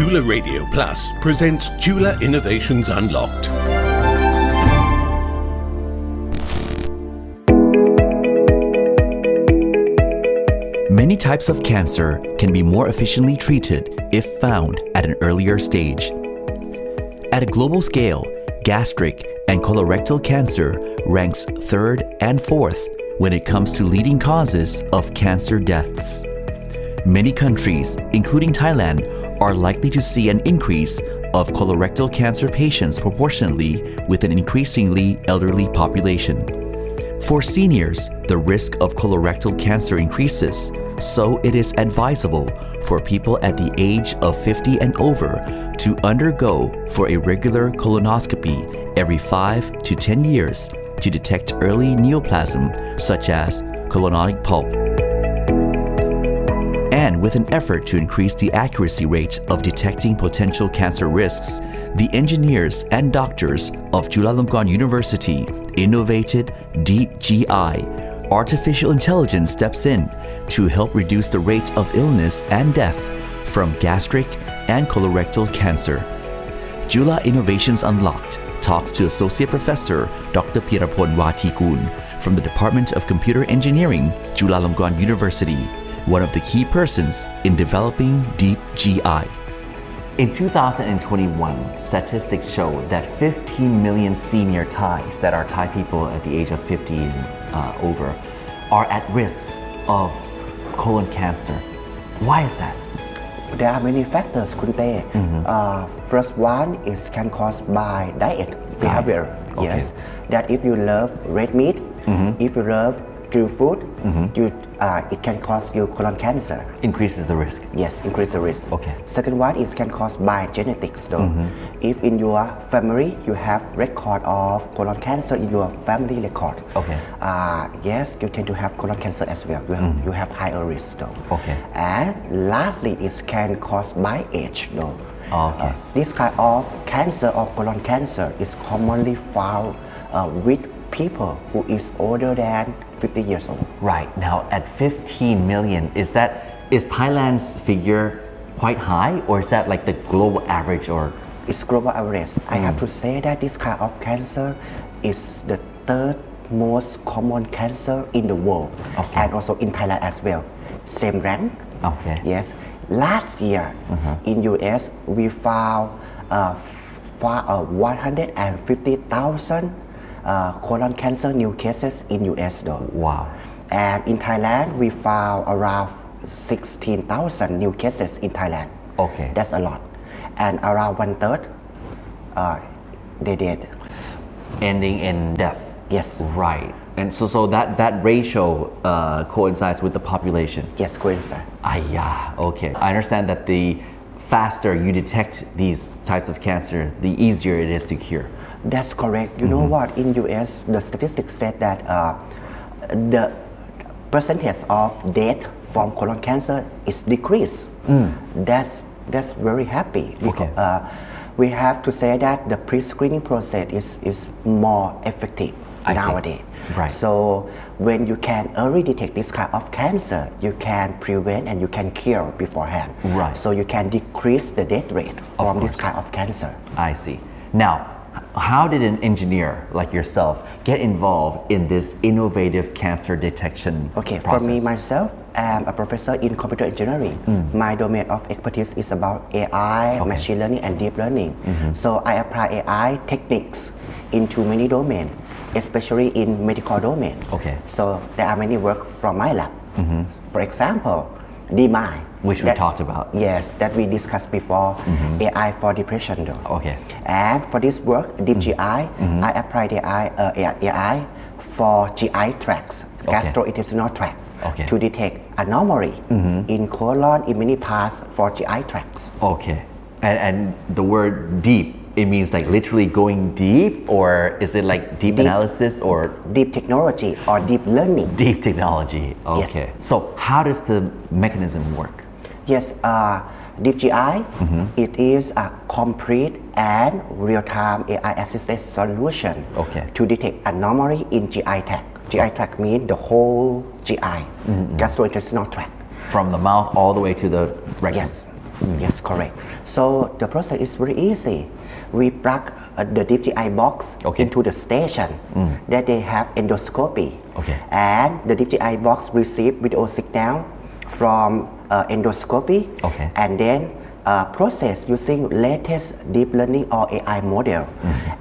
Chula Radio Plus presents Chula Innovations Unlocked. Many types of cancer can be more efficiently treated if found at an earlier stage. At a global scale, gastric and colorectal cancer ranks third and fourth when it comes to leading causes of cancer deaths. Many countries, including Thailand, are likely to see an increase of colorectal cancer patients proportionally with an increasingly elderly population. For seniors, the risk of colorectal cancer increases, so it is advisable for people at the age of 50 and over to undergo for a regular colonoscopy every 5 to 10 years to detect early neoplasm such as colonic pulp. And with an effort to increase the accuracy rate of detecting potential cancer risks, the engineers and doctors of Chulalongkorn University innovated DeepGI. Artificial intelligence steps in to help reduce the rate of illness and death from gastric and colorectal cancer. Chula Innovations Unlocked talks to Associate Professor Dr. Pirapon Watikun from the Department of Computer Engineering, Chulalongkorn University, one of the key persons in developing DeepGI. In 2021, statistics show that 15 million senior Thais, that are Thai people at the age of 50 and over, are at risk of colon cancer. Why is that? There are many factors, Kunte. First one is can caused by diet behavior. Okay. Yes, that if you love red meat, if you love grilled food, it can cause you colon cancer. Increases the risk. Yes, increase the risk. Okay. Second one is can caused by genetics though. If in your family you have record of colon cancer in your family record, Okay. Yes, you tend to have colon cancer as well. You have higher risk though. Okay. And lastly, it can caused by age though. Okay. This kind of cancer of colon cancer is commonly found with people who is older than 50 years old. Right. Now at 15 million, is Thailand's figure quite high, or is that like the global average, or? It's global average. I have to say that this kind of cancer is the third most common cancer in the world, and also in Thailand as well. Same rank. Okay. Yes. Last year in US we found 150,000 colon cancer new cases in US though. Wow. And in Thailand we found around 16,000 new cases in Thailand. Okay. That's a lot. And around 1/3 they dead. Ending in death. Yes. Right. And so that ratio coincides with the population. Yes, coincide. Okay. I understand that the faster you detect these types of cancer, the easier it is to cure. That's correct. You know what? In US, the statistics said that the percentage of death from colon cancer is decreased. That's very happy. Because, we have to say that the pre-screening process is more effective nowadays. Right. So when you can early detect this kind of cancer, you can prevent and you can cure beforehand. Right. So you can decrease the death rate from this kind of cancer. I see. Now, how did an engineer like yourself get involved in this innovative cancer detection process? For me, myself, I'm a professor in computer engineering. My domain of expertise is about AI, machine learning, and deep learning. So I apply AI techniques into many domains, especially in medical domain. Okay. So there are many work from my lab. For example, DeepGI, which we talked about. Yes, that we discussed before. AI for depression though. Okay. And for this work, DeepGI, I applied AI for GI tracts, gastrointestinal tract, to detect anomaly in colon, in many parts for GI tracts. Okay. And the word deep, it means like literally going deep, or is it like deep analysis, or deep technology, or deep learning? Deep technology. Okay. Yes. So how does the mechanism work? Yes, DeepGI, it is a complete and real-time AI-assisted solution to detect anomaly in GI tract. GI tract means the whole GI, gastrointestinal tract. From the mouth all the way to the rectum. Yes. Yes, correct. So the process is very easy. We plug the DeepGI box into the station that they have endoscopy. And the DeepGI box receive video signal from endoscopy and then process using latest deep learning or AI model.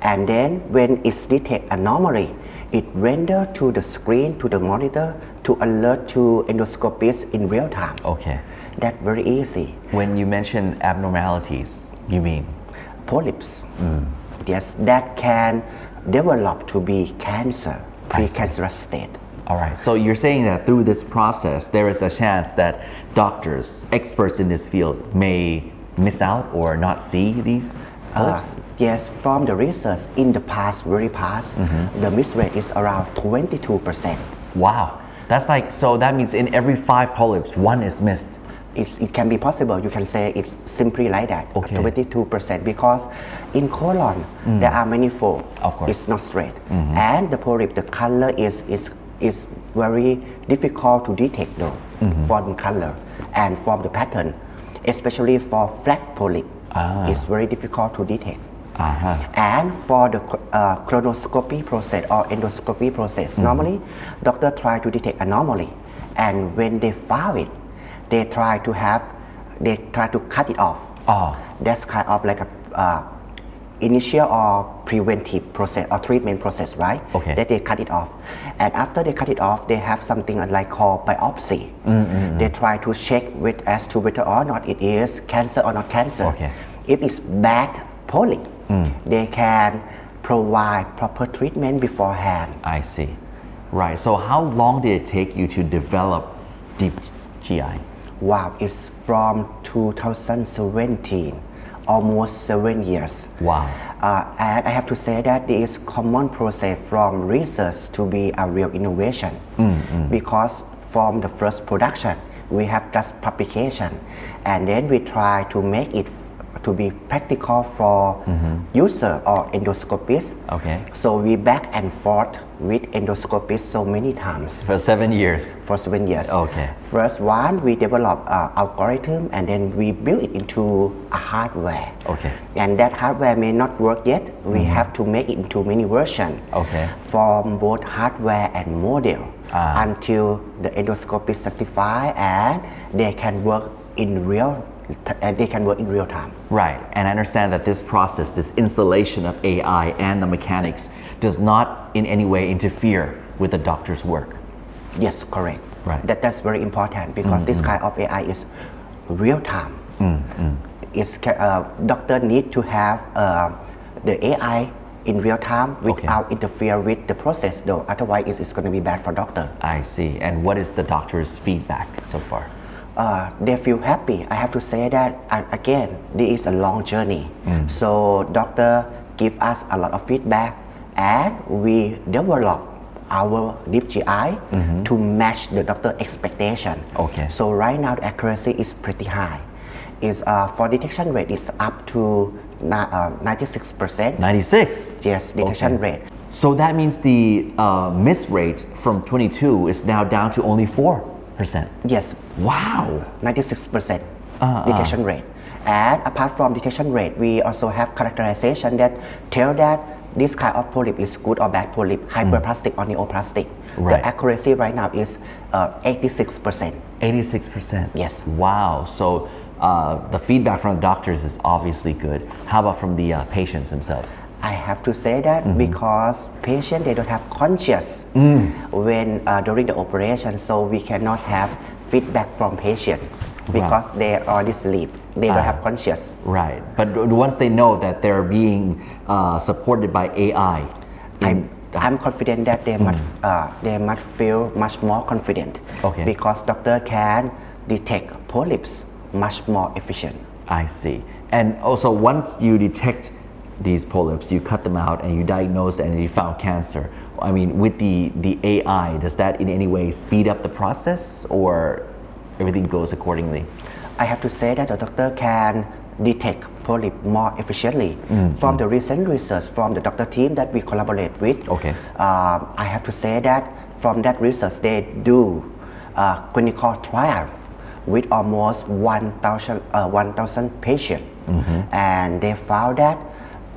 And then when it's detect anomaly, it render to the screen, to the monitor, to alert to endoscopists in real time. That's very easy. When you mention abnormalities, you mean? Polyps. Yes, that can develop to be cancer, precancerous state. All right, so you're saying that through this process, there is a chance that doctors, experts in this field may miss out or not see these polyps? Yes, from the research in the past, very past, the miss rate is around 22%. Wow, that's like, so that means in every 5 polyps, 1 is missed. It can be possible, you can say it's simply like that, 22%, because in colon, there are many folds, it's not straight. And the polyp, the color is very difficult to detect though, from color and from the pattern, especially for flat polyp, it's very difficult to detect. And for the colonoscopy process or endoscopy process, normally doctor try to detect anomaly, and when they found it, they try to cut it off. That's kind of like a initial or preventive process or treatment process, right? That they cut it off, and after they cut it off, they have something like called biopsy. They try to check as to whether or not it is cancer or not cancer. If it's bad polyp, they can provide proper treatment beforehand. I see. Right. So how long did it take you to develop DeepGI? Wow, it's from 2017, almost 7 years. Wow. And I have to say that this is common process from research to be a real innovation. Because from the first production, we have just publication, and then we try to make it to be practical for user or endoscopists. So we back and forth with endoscopists so many times. For 7 years? For 7 years. First one, we develop algorithm, and then we build it into a hardware. And that hardware may not work yet. We have to make it into many versions from both hardware and model until the endoscopist certify and they can work in real time. Right, and I understand that this process, this installation of AI and the mechanics does not in any way interfere with the doctor's work. Yes, correct. Right. That's very important because this kind of AI is real time. Doctor need to have the AI in real time without interfere with the process though, otherwise it's going to be bad for doctor. I see. And what is the doctor's feedback so far? They feel happy. I have to say that again, this is a long journey. So doctor give us a lot of feedback, and we develop our DeepGI to match the doctor expectation. So right now the accuracy is pretty high. It's for detection rate is up to 96%. 96? Yes, detection rate. So that means the miss rate from 22 is now down to only 4%. Yes. Wow. 96% detection rate. And apart from detection rate, we also have characterization that tell that this kind of polyp is good or bad polyp, hyperplastic or neoplastic. The accuracy right now is 86%. 86%? Yes. Wow. So the feedback from the doctors is obviously good. How about from the patients themselves? I have to say that because patients, they don't have conscious when during the operation, so we cannot have feedback from patient because they are already asleep. They don't have conscious. Right. But once they know that they're being supported by AI, I'm confident that they must feel much more confident because doctor can detect polyps much more efficient. I see. And also once you detect these polyps, you cut them out and you diagnose and you found cancer. I mean, with the AI, does that in any way speed up the process or everything goes accordingly? I have to say that the doctor can detect polyp more efficiently. From the recent research from the doctor team that we collaborate with, I have to say that from that research they do clinical trial with almost 1,000 patients, and they found that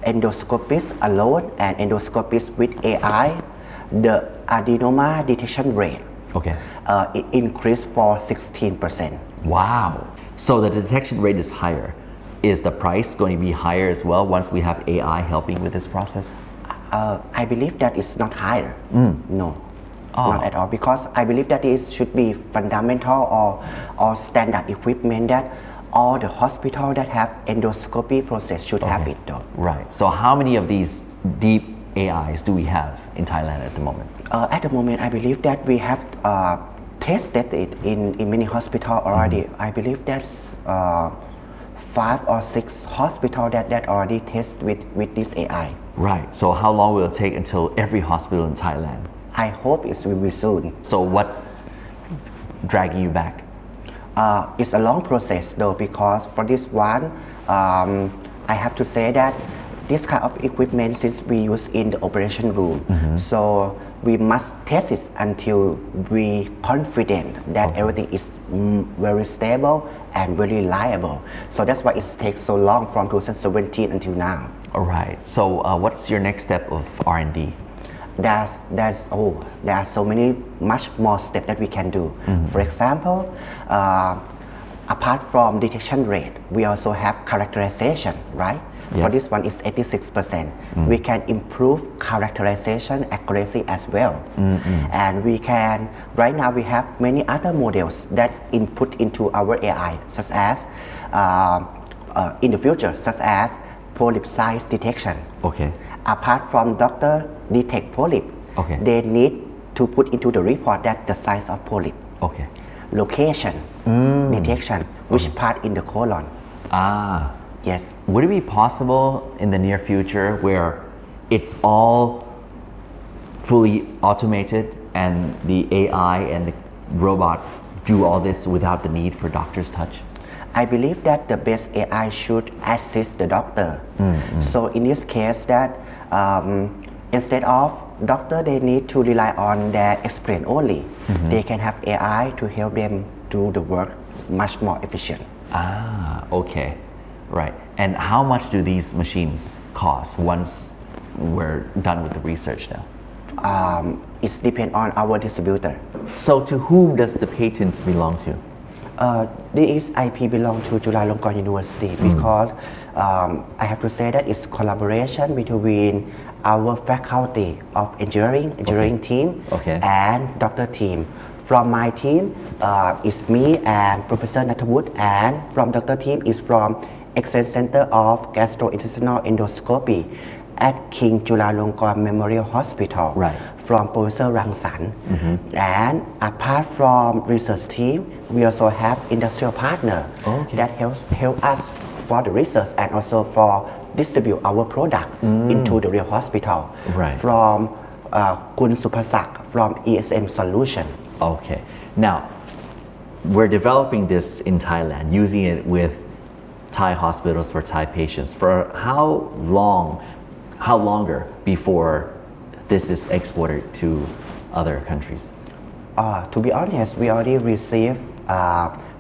endoscopists alone and endoscopists with AI, the adenoma detection rate it increased for 16%. Wow. So the detection rate is higher. Is the price going to be higher as well once we have AI helping with this process? I believe that it's not higher. No, not at all. Because I believe that it should be fundamental or standard equipment that all the hospitals that have endoscopy process should have it though. Right. So how many of these deep AIs do we have in Thailand at the moment? At the moment, I believe that we have tested it in many hospitals already. I believe that's 5 or 6 hospitals that already test with this AI. Right. So how long will it take until every hospital in Thailand? I hope it will be soon. So what's dragging you back? It's a long process though, because for this one, I have to say that this kind of equipment, since we use in the operation room, so we must test it until we confident that everything is very stable and very reliable. So that's why it takes so long from 2017 until now. All right. So what's your next step of R&D? There are so many much more steps that we can do. For example, apart from detection rate, we also have characterization, right? Yes. For this one is 86%. We can improve characterization accuracy as well. And we can, right now we have many other models that input into our AI, such as in the future, such as polyp size detection. Apart from doctor detect polyp, they need to put into the report that the size of polyp. Location detection, which part in the colon. Yes. Would it be possible in the near future where it's all fully automated and the AI and the robots do all this without the need for doctor's touch? I believe that the best AI should assist the doctor. So in this case that instead of doctor, they need to rely on their experience only. They can have AI to help them do the work much more efficient. Okay. Right. And how much do these machines cost once we're done with the research now? It depends on our distributor. So to whom does the patent belong to? This IP belongs to Chulalongkorn University because I have to say that it's collaboration between our faculty of engineering team and doctor team. From my team, it's me and Professor Natawut, and from doctor team is from Excellence Center of Gastrointestinal Endoscopy at King Chulalongkorn Memorial Hospital from Professor Rangsan. And apart from research team, we also have industrial partner that help us for the research and also for distribute our product into the real hospital. From Kun Supasak from ESM Solution. Okay. Now, we're developing this in Thailand, using it with Thai hospitals for Thai patients. For how longer before this is exported to other countries? To be honest, we already received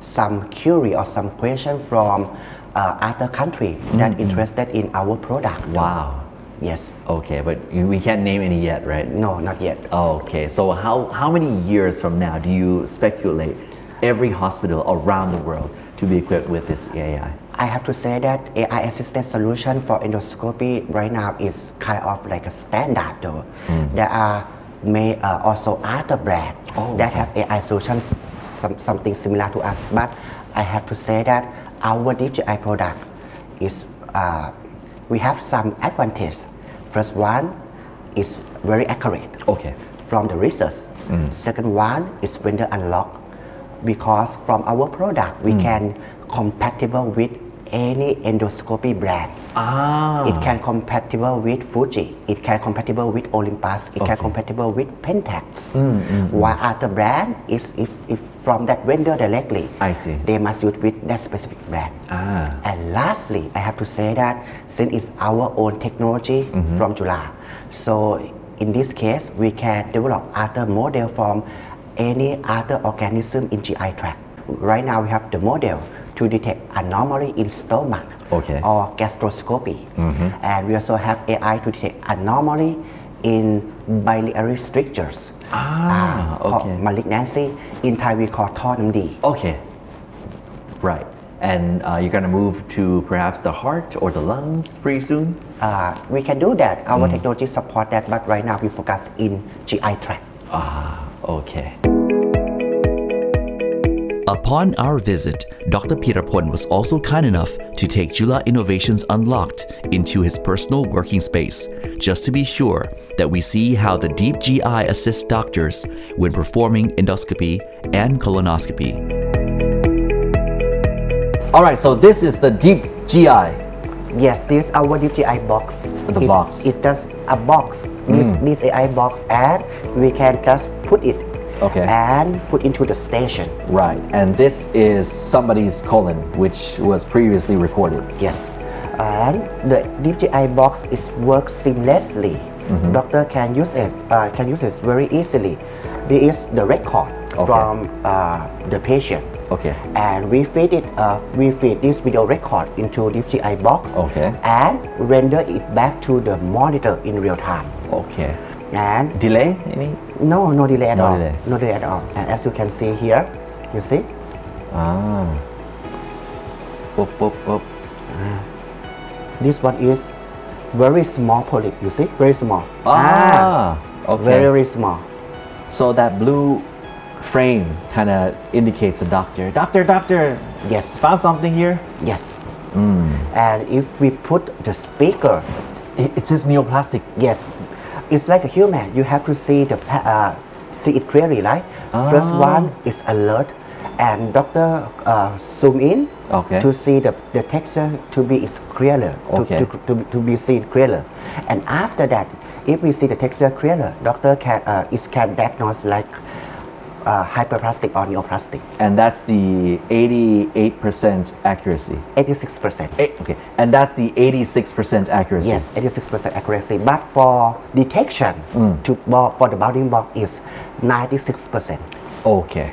some query or some question from other countries that interested in our product. Wow. Yes. Okay, but we can't name any yet, right? No, not yet. Okay, so how many years from now do you speculate every hospital around the world to be equipped with this AI? I have to say that AI assisted solution for endoscopy right now is kind of like a standard though. There are also other brands that have AI solutions, something similar to us. But I have to say that our DeepGI product is, we have some advantage. First one is very accurate from the research. Second one is vendor unlocked, because from our product we can compatible with any endoscopy brand. It can compatible with Fuji, it can compatible with Olympus, it can compatible with Pentax. While other brand is if from that vendor directly, they must use with that specific brand. And lastly, I have to say that since it's our own technology from Chula, so in this case we can develop other model from any other organism in GI tract. right now we have the model to detect anomaly in stomach Okay. or gastroscopy. And we also have AI to detect anomaly in biliary strictures. Called okay. malignancy. In Thai we call ท่อน้ำดี. Okay. Right. And you're going to move to perhaps the heart or the lungs pretty soon? We can do that. Our technology support that, but right now we focus in GI tract. Okay. Upon our visit, Dr. Pirapon was also kind enough to take Chula Innovations Unlocked into his personal working space, just to be sure that we see how the DeepGI assists doctors when performing endoscopy and colonoscopy. All right, so this is the DeepGI. Yes, this is our DeepGI box. The box. It's just a box. This AI box, and we can just put it Okay. and put into the station. Right. And this is somebody's colon, which was previously recorded. Yes, and the DeepGI box is works seamlessly. Doctor can use it very easily. This is the record from the patient. Okay. And we feed this video record into DeepGI box. Okay. And render it back to the monitor in real time. Okay. And Delay? Any? no delay at No all. delay. No delay at all. And as you can see here, you see, Boop. this one is very small polyp. You see, very small. Okay. Very small. So that blue frame kind of indicates the doctor. Doctor, Yes. found something here? Yes. And if we put the speaker, It says neoplastic. yes, it's like a human. You have to see see it clearly, right? First one is alert, and doctor zoom in Okay. to see the texture to be is clearer, Okay. to be seen clearer. And after that, if we see the texture clearer, doctor can diagnose like hyperplastic or neoplastic. And that's the 88% accuracy. 86%. Okay. And that's the 86% accuracy. Yes, 86% accuracy. But for detection, for the bounding box is 96%. Okay.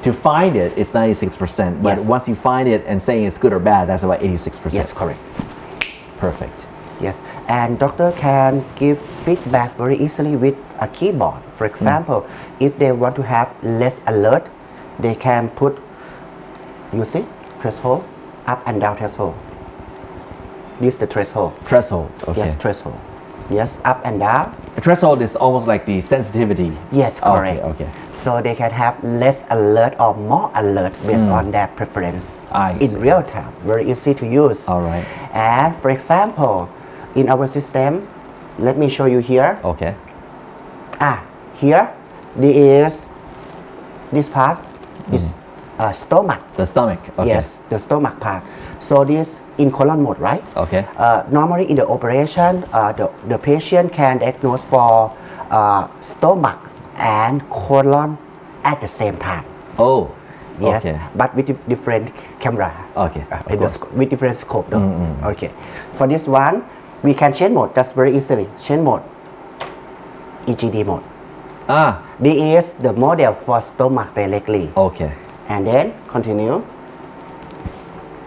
To find it, it's 96%. But Yes. once you find it and saying it's good or bad, that's about 86%. Yes, correct. Perfect. Yes, and doctor can give feedback very easily with a keyboard. For example, if they want to have less alert, they can put, you see, threshold, up and down threshold. This is the threshold. Threshold. Okay. Yes, threshold. Yes, up and down. The threshold is almost like the sensitivity. Yes, correct. Okay. So they can have less alert or more alert based on their preference I in see. real time. Very easy to use. All right. And for example, in our system, let me show you here. Okay. Here, this part is stomach. The stomach. Okay. Yes, the stomach part. So this in colon mode, right? Okay. Normally in the operation, the patient can diagnose for stomach and colon at the same time. Oh. Yes, Okay. but with different camera. Okay, of course. With different scope though. Okay. For this one, we can change mode just very easily. Change mode. EGD mode. This is the model for stomach directly. Okay. And then continue.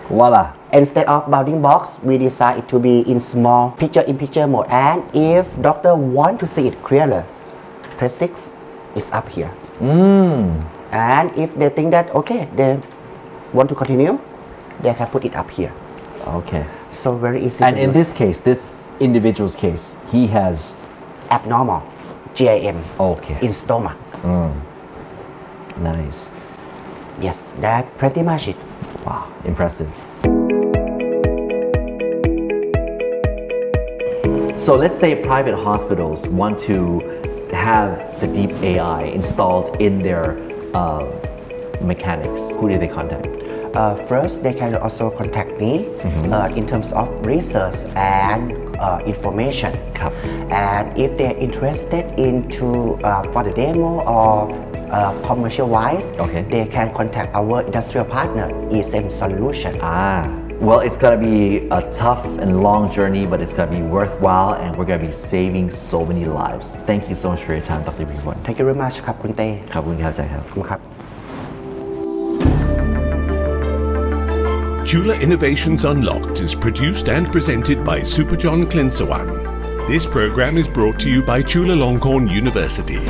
Voila. Instead of bounding box, we design it to be in small picture-in-picture mode. And if doctor want to see it clearer, press 6 is up here. And if they think that okay, they want to continue, they can put it up here. Okay. So very easy. And to in use. this case, this individual's case, he has. Abnormal GIM Okay. in stomach. Nice. Yes, that pretty much it. Wow. Impressive. So let's say private hospitals want to have the deep AI installed in their mechanics. Who do they contact? First, they can also contact me in terms of research and information.ครับ. And if they're interested into for the demo or commercial wise, Okay. they can contact our industrial partner, ESM Solution. Well, it's gonna be a tough and long journey, but it's gonna be worthwhile, and we're gonna be saving so many lives. Thank you so much for your time, Dr. Pirapon. Thank you very much ครับคุณเต้ ขอบคุณครับอาจารย์ครับ ขอบคุณครับ Chula Innovations Unlocked is produced and presented by Superjohn Klinsawan. This program is brought to you by Chulalongkorn University.